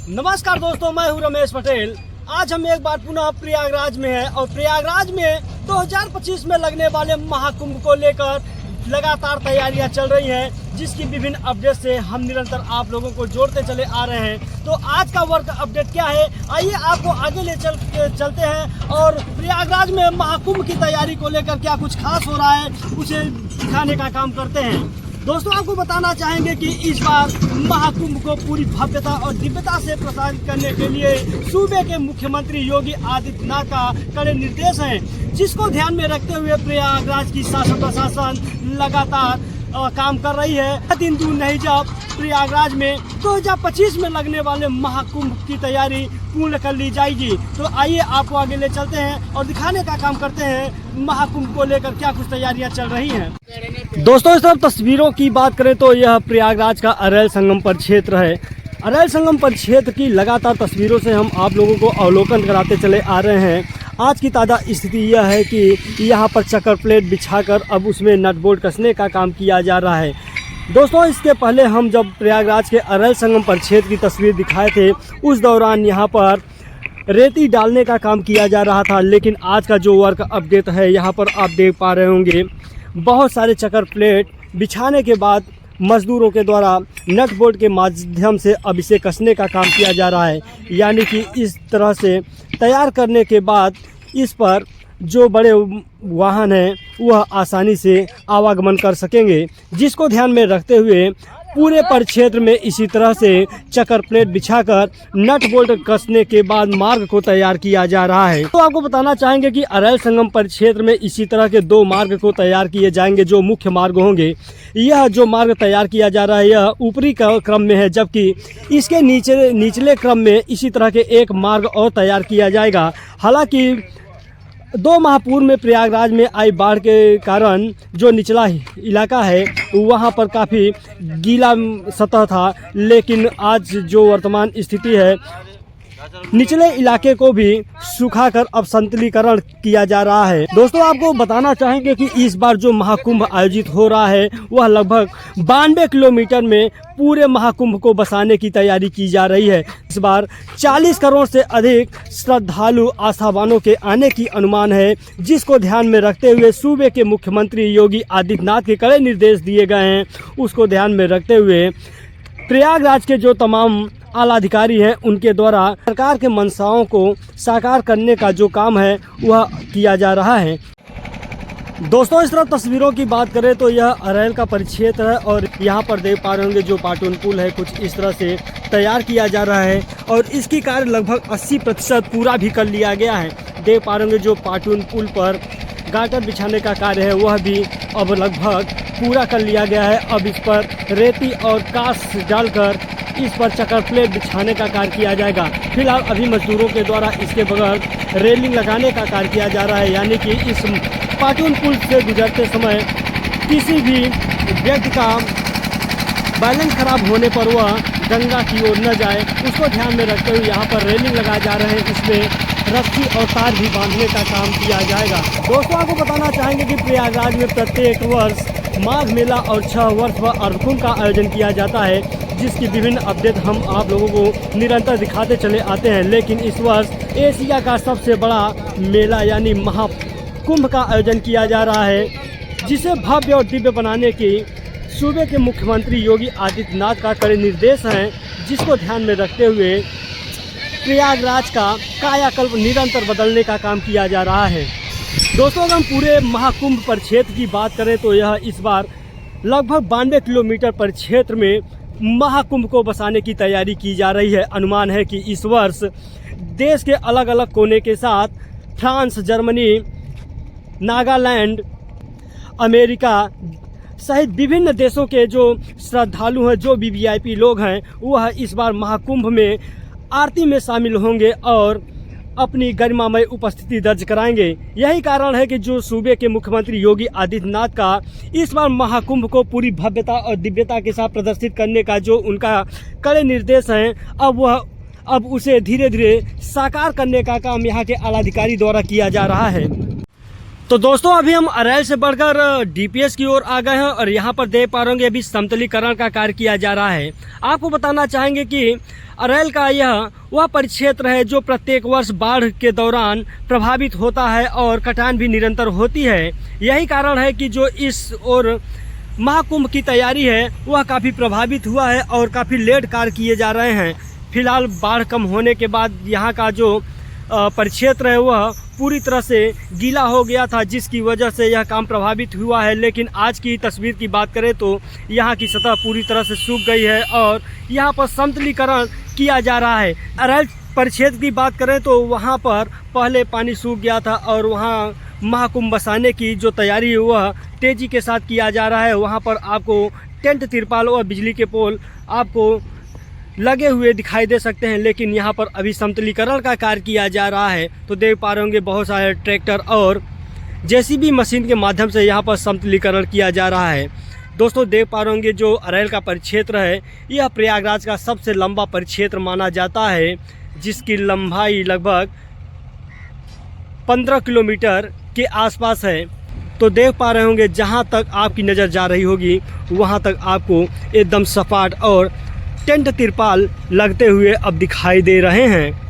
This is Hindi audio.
नमस्कार दोस्तों, मैं हूं रमेश पटेल। आज हम एक बार पुनः प्रयागराज में हैं और प्रयागराज में 2025 में लगने वाले महाकुंभ को लेकर लगातार तैयारियां चल रही हैं, जिसकी विभिन्न अपडेट से हम निरंतर आप लोगों को जोड़ते चले आ रहे हैं। तो आज का वर्क अपडेट क्या है, आइए आपको आगे ले चलते हैं और प्रयागराज में महाकुंभ की तैयारी को लेकर क्या कुछ खास हो रहा है उसे दिखाने का काम करते हैं। दोस्तों, आपको बताना चाहेंगे कि इस बार महाकुंभ को पूरी भव्यता और दिव्यता से प्रसारित करने के लिए सूबे के मुख्यमंत्री योगी आदित्यनाथ का कड़े निर्देश हैं, जिसको ध्यान में रखते हुए प्रयागराज की शासन प्रशासन लगातार काम कर रही है। दिन दूर नहीं जब प्रयागराज में 2025 में लगने वाले महाकुंभ की तैयारी पूर्ण कर ली जाएगी। तो आइए आपको आगे ले चलते हैं और दिखाने का काम करते हैं महाकुंभ को लेकर क्या कुछ तैयारियां चल रही हैं। दोस्तों, इस तरफ तस्वीरों की बात करें तो यह प्रयागराज का अरैल संगम परिक्षेत्र है। अरैल संगम परिक्षेत्र की लगातार तस्वीरों से हम आप लोगों को अवलोकन कराते चले आ रहे हैं। आज की ताज़ा स्थिति यह है कि यहाँ पर चक्कर प्लेट बिछाकर अब उसमें नट बोल्ट कसने का काम किया जा रहा है। दोस्तों, इसके पहले हम जब प्रयागराज के अरैल संगम परिक्षेत्र की तस्वीर दिखाए थे, उस दौरान यहाँ पर रेती डालने का काम किया जा रहा था। लेकिन आज का जो वर्क अपडेट है, यहाँ पर आप देख पा रहे होंगे बहुत सारे चक्कर प्लेट बिछाने के बाद मजदूरों के द्वारा नट बोल्ट के माध्यम से अब इसे कसने का काम किया जा रहा है। यानी कि इस तरह से तैयार करने के बाद इस पर जो बड़े वाहन हैं वह आसानी से आवागमन कर सकेंगे, जिसको ध्यान में रखते हुए पूरे परिक्षेत्र में इसी तरह से चक्कर प्लेट बिछाकर नट बोल्ट कसने के बाद मार्ग को तैयार किया जा रहा है। तो आपको बताना चाहेंगे कि अरैल संगम परिक्षेत्र में इसी तरह के 2 मार्ग को तैयार किए जाएंगे जो मुख्य मार्ग होंगे। यह जो मार्ग तैयार किया जा रहा है यह ऊपरी क्रम में है, जबकि इसके निचले क्रम में इसी तरह के एक मार्ग और तैयार किया जाएगा। हालांकि 2 माह पूर्व में प्रयागराज में आई बाढ़ के कारण जो निचला इलाका है वहां पर काफ़ी गीला सतह था, लेकिन आज जो वर्तमान स्थिति है निचले इलाके को भी सुखाकर अब संतुलीकरण किया जा रहा है। दोस्तों, आपको बताना चाहेंगे कि इस बार जो महाकुंभ आयोजित हो रहा है वह लगभग 92 किलोमीटर में पूरे महाकुंभ को बसाने की तैयारी की जा रही है। इस बार 40 करोड़ से अधिक श्रद्धालु आस्थावानों के आने की अनुमान है, जिसको ध्यान में रखते हुए सूबे के मुख्यमंत्री योगी आदित्यनाथ के कड़े निर्देश दिए गए हैं। उसको ध्यान में रखते हुए प्रयागराज के जो तमाम आला अधिकारी हैं उनके द्वारा सरकार के मंशाओं को साकार करने का जो काम है वह किया जा रहा है। दोस्तों, इस तरह तस्वीरों की बात करें तो यह अरैल का परिक्षेत्र है और यहाँ पर देख पा रहे होंगे जो पाटून पुल है कुछ इस तरह से तैयार किया जा रहा है और इसकी कार्य लगभग 80% पूरा भी कर लिया गया है। देख पा रहे होंगे जो पाटून पुल पर गाटर बिछाने का कार्य है वह भी अब लगभग पूरा कर लिया गया है। अब इस पर रेती और कांस डालकर इस पर चक्कर प्लेट बिछाने का कार्य किया जाएगा। फिलहाल अभी मजदूरों के द्वारा इसके बगल रेलिंग लगाने का कार्य किया जा रहा है, यानी कि इस पाटून पुल से गुजरते समय किसी भी व्यक्ति का बैलेंस खराब होने पर वह गंगा की ओर न जाए, उसको ध्यान में रखते हुए यहाँ पर रेलिंग लगाए जा रहे हैं। इसमें रस्सी और तार भी बांधने का काम किया जाएगा। दोस्तों, आपको बताना चाहेंगे कि प्रयागराज में प्रत्येक वर्ष माघ मेला और 6 वर्ष व अर्धकुंभ का आयोजन किया जाता है, जिसकी विभिन्न अपडेट हम आप लोगों को निरंतर दिखाते चले आते हैं। लेकिन इस वर्ष एशिया का सबसे बड़ा मेला यानी महाकुंभ का आयोजन किया जा रहा है, जिसे भव्य और दिव्य बनाने की सूबे के मुख्यमंत्री योगी आदित्यनाथ का कड़े निर्देश हैं, जिसको ध्यान में रखते हुए प्रयागराज का कायाकल्प निरंतर बदलने का काम किया जा रहा है। दोस्तों, अगर हम पूरे महाकुंभ परिक्षेत्र की बात करें तो यह इस बार लगभग 92 किलोमीटर परिक्षेत्र में महाकुंभ को बसाने की तैयारी की जा रही है। अनुमान है कि इस वर्ष देश के अलग अलग कोने के साथ फ्रांस, जर्मनी, नागालैंड, अमेरिका सहित विभिन्न देशों के जो श्रद्धालु हैं, जो भी वीआईपी लोग हैं, वह इस बार महाकुंभ में आरती में शामिल होंगे और अपनी गरिमामय उपस्थिति दर्ज कराएंगे। यही कारण है कि जो सूबे के मुख्यमंत्री योगी आदित्यनाथ का इस बार महाकुंभ को पूरी भव्यता और दिव्यता के साथ प्रदर्शित करने का जो उनका कड़े निर्देश हैं, अब उसे धीरे धीरे साकार करने का काम यहाँ के आला अधिकारी द्वारा किया जा रहा है। तो दोस्तों अभी हम अरैल से बढ़कर डीपीएस की ओर आ गए हैं और यहाँ पर देख पा रहे होंगे अभी समतलीकरण का कार्य किया जा रहा है। आपको बताना चाहेंगे कि अरैल का यह वह परिक्षेत्र है जो प्रत्येक वर्ष बाढ़ के दौरान प्रभावित होता है और कटान भी निरंतर होती है। यही कारण है कि जो इस और महाकुंभ की तैयारी है वह काफ़ी प्रभावित हुआ है और काफ़ी लेट कार्य किए जा रहे हैं। फिलहाल बाढ़ कम होने के बाद यहाँ का जो परिक्षेत्र है वह पूरी तरह से गीला हो गया था, जिसकी वजह से यह काम प्रभावित हुआ है। लेकिन आज की तस्वीर की बात करें तो यहाँ की सतह पूरी तरह से सूख गई है और यहाँ पर समतलीकरण किया जा रहा है। अरैल परिक्षेत्र की बात करें तो वहाँ पर पहले पानी सूख गया था और वहाँ महाकुंभ बसाने की जो तैयारी है वह तेज़ी के साथ किया जा रहा है। वहाँ पर आपको टेंट, तिरपाल और बिजली के पोल आपको लगे हुए दिखाई दे सकते हैं, लेकिन यहाँ पर अभी समतलीकरण का कार्य किया जा रहा है। तो देख पा रहे होंगे बहुत सारे ट्रैक्टर और जेसीबी मशीन के माध्यम से यहाँ पर समतलीकरण किया जा रहा है। दोस्तों देख पा रहे होंगे जो अरैल का परिक्षेत्र है यह प्रयागराज का सबसे लंबा परिक्षेत्र माना जाता है, जिसकी लंबाई लगभग 15 किलोमीटर के आसपास है। तो देख पा रहे होंगे जहाँ तक आपकी नज़र जा रही होगी वहाँ तक आपको एकदम सपाट और टेंट, तिरपाल लगते हुए अब दिखाई दे रहे हैं।